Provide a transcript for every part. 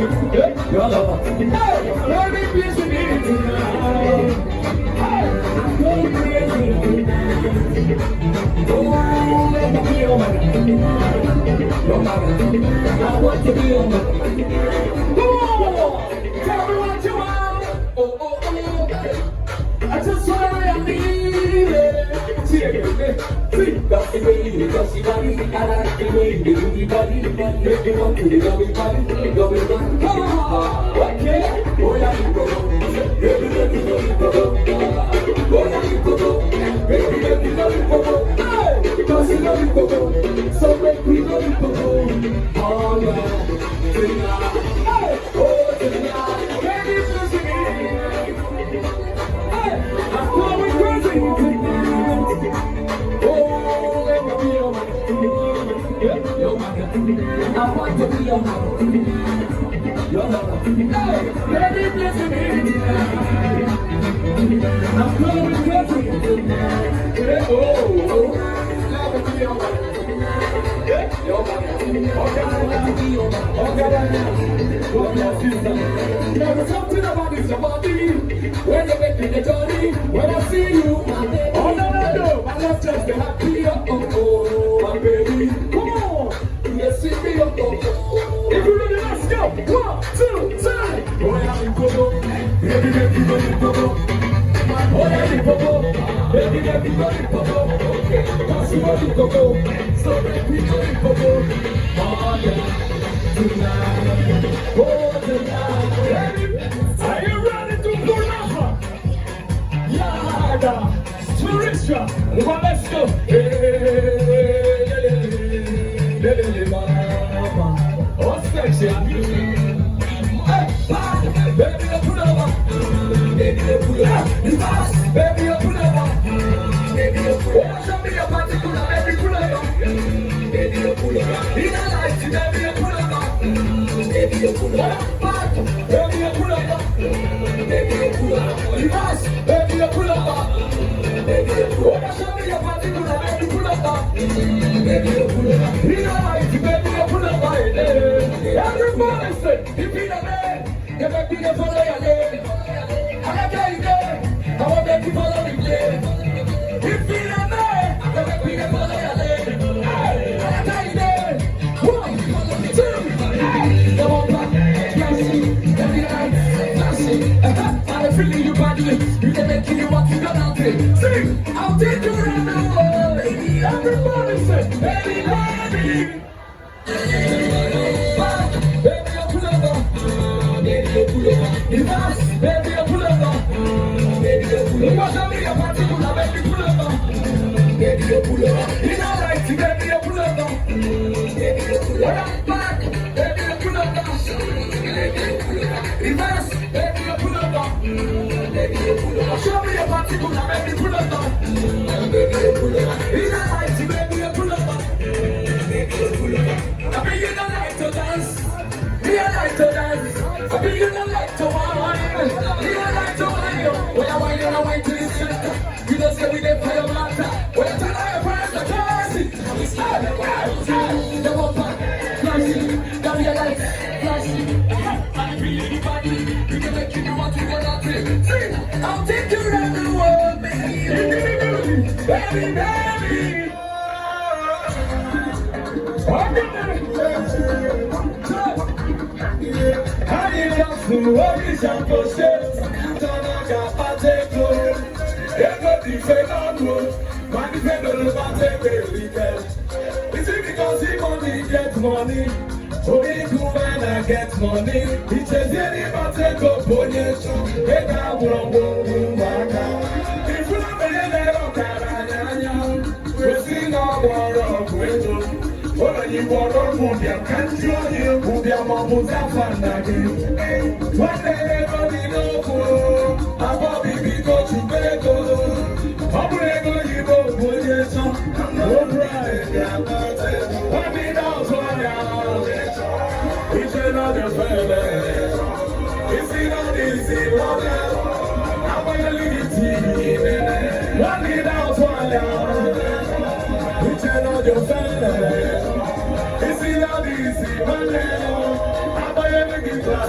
Your lover. Hey, let me be tonight. Hey, I'm going crazy tonight. Oh, let me be your man. Your man. I want to be your man. Come on, tell me what you want. Oh, oh, oh. I just wanna leave it. See again, see. That's the way you got the body. I like the way you do the body. Make you want to the double body, the double body. Come on, okay. Oh yeah, you go. Baby, let me know you go. Oh yeah, you go. Baby, let me know you go. Hey, because you know you go. So make me know you go. Oh yeah, tonight. Hey, oh tonight. Baby, please me. I'm going crazy tonight. Oh, let me be your man. Yeah, your man. I want to be your man. Your lover. Hey, baby, bless me tonight. I'm going crazy tonight. Yeah, oh, let me be your man. Yeah, your man. Okay, let me be your man. Okay, what your sister? There's something about this body. When you make me the journey, when I see you, oh no, my love just be happy, oh, my baby, come on, you see me, oh, if you ready, let's go, 1, 2, 3, oh yeah, you go, baby, baby, baby, go, oh yeah, you go, baby, baby, baby, go, okay, cause you want to go, so baby, baby, go, oh yeah, tonight, oh tonight, baby, are you ready to pull up? Yeah, spiritual. Well, let's go. Hey, mama. Oh, sexy. Hey, baby, pull over. Baby, pull over. Baby, pull over. Baby, pull over. Show me your particular. Baby, pull over. Baby, pull over. In a light, baby, pull over. Baby, pull over. Baby, pull over. Baby, pull over. Reverse. Baby, pull over. Baby, pull over. Show me your particular. Baby, pull over. Baby, pull over. In a light, baby, pull over. Everybody say, if you're the man, you make me follow your name. I like you there. I want make you follow me there. If you're the man, you make me follow your name. I like you there. 1, 2, hey, come on back, flashing, every night, flashing. I'm feeling you badly. You can make it what you got out there. Sing, I'll take you around the world. Everybody say, baby, baby. Baby, pull over. Baby, pull over. Reverse, baby, pull over. Baby, pull over. Show me your particular, baby, pull over. Baby, pull over. In a light, baby, pull over. Baby, pull over. Back, baby, pull over. Baby, pull over. Reverse, baby, pull over. Baby, pull over. Show me your particular, baby, pull over. Baby, pull over. In a light, baby, pull over. Baby, pull over. I mean, you don't like to dance. Me, I like to dance. I mean, you don't like to wine. Me, I like to wine. When I wine, you don't wine to the center. You don't say we get for your matter. When I tell you, press the currency. We start the wild time. The one back, flashing. Now we are like flashing. I'm feeling body. You can make it what you want to do. See, I'll take you around the world, baby. Baby, baby. Is it because he money gets money? Only good man I get money. He says anybody take up on your shoe. They got one woman. If you don't believe we're seeing all war of windows. What are you war of Mubia? Can't you hear Mubia Mamuza Fanagi? One day everybody know I'm Bobby go to Bego. I'm Bego, you go to Jason. No pride, I'm in out on you. It's another family. It's not easy, I'm going to leave it to you. One in out on you. It's another family. It's not easy, I'm going to leave it to you.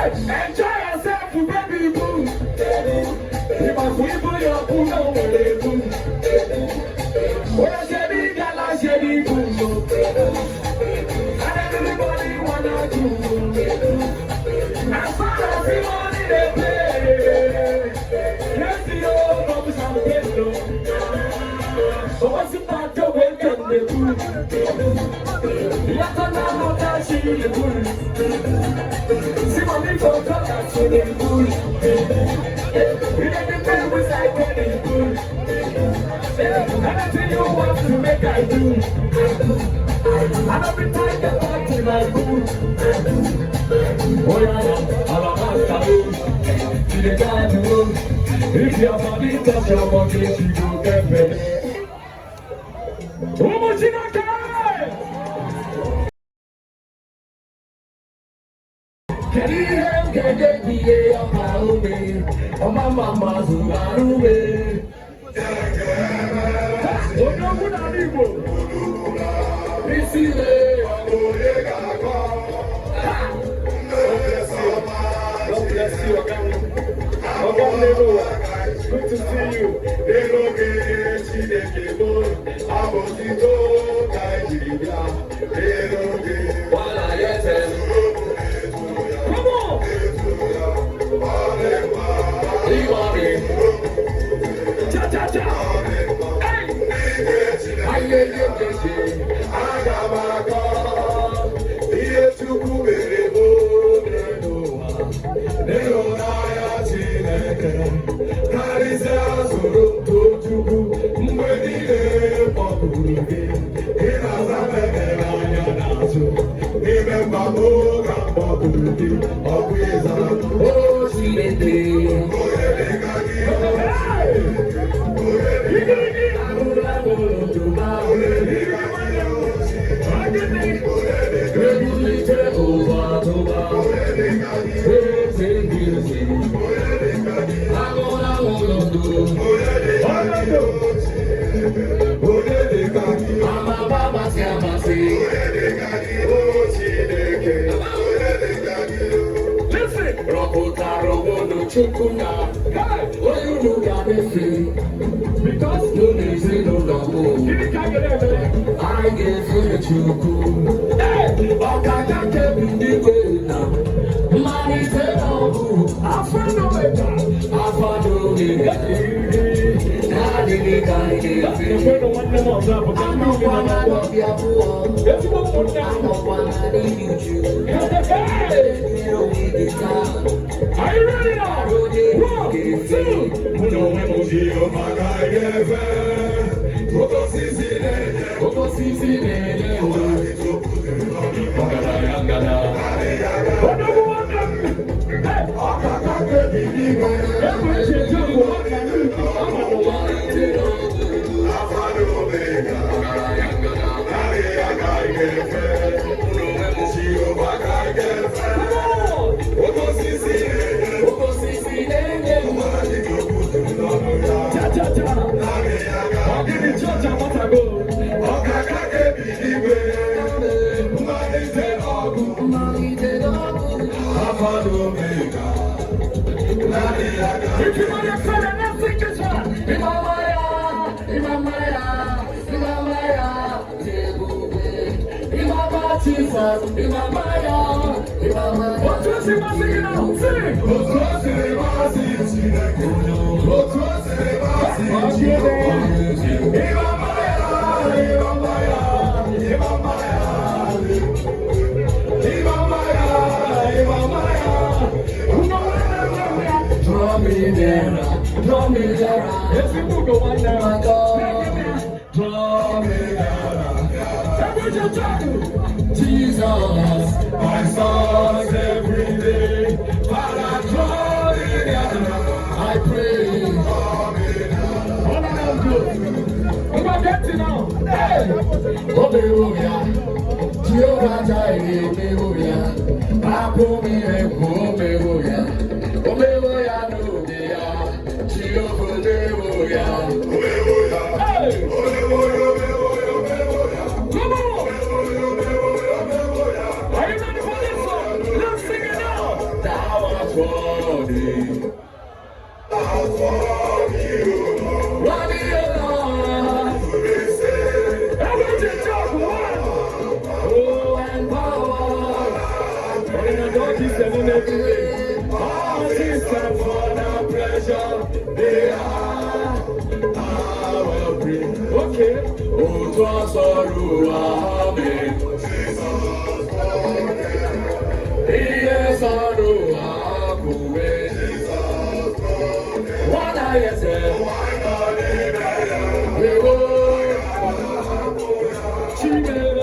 Enjoy yourself, baby boo. If I put your boo, no way, boo. When I say the girl, I say the boo. And everybody wanna do. As far as the money they pay, let's see all of us on the window. So what's the matter when they do? Let's not know that she is the boo. See my little brother, so they do. We let the man with like any good. Anything you want to make I do. And every time they back to my boo. Oh yeah, I'm a master boo. See the guy to move. If your body touch your body, you go get better. One more thing I can. Can you hear get the of my own? On my mama's way. Oh no, good animal. This is it. God bless you, again. Good to see you. Come on. Cha cha cha. Oh, she did. Because you need to know the moon. I give you the chuku. Hey, I can't get the way now. Money say no, I find no better. I find no way. Now the guy is I know one I love your poor. I know one I need you. You don't need this time. Are you ready now? 1, 2. Draw me there. Yes, we will go on now. My God. Draw me there. Jesus, my stars every day. Father, draw me there. I pray. All I am good. I'm not getting now. Hey! Hallelujah. Jehovah Jireh, hallelujah. Apo mi eko, hallelujah. Hallelujah, no dia. Jehovah, hallelujah. Hey! Come on! Are you ready for this one? Let's sing it now. Okay. Oh, to sorrow, amen. Yes, sorrow, amen. What I say, we will. Jesus.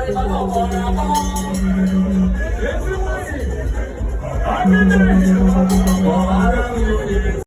Everybody, I'm in the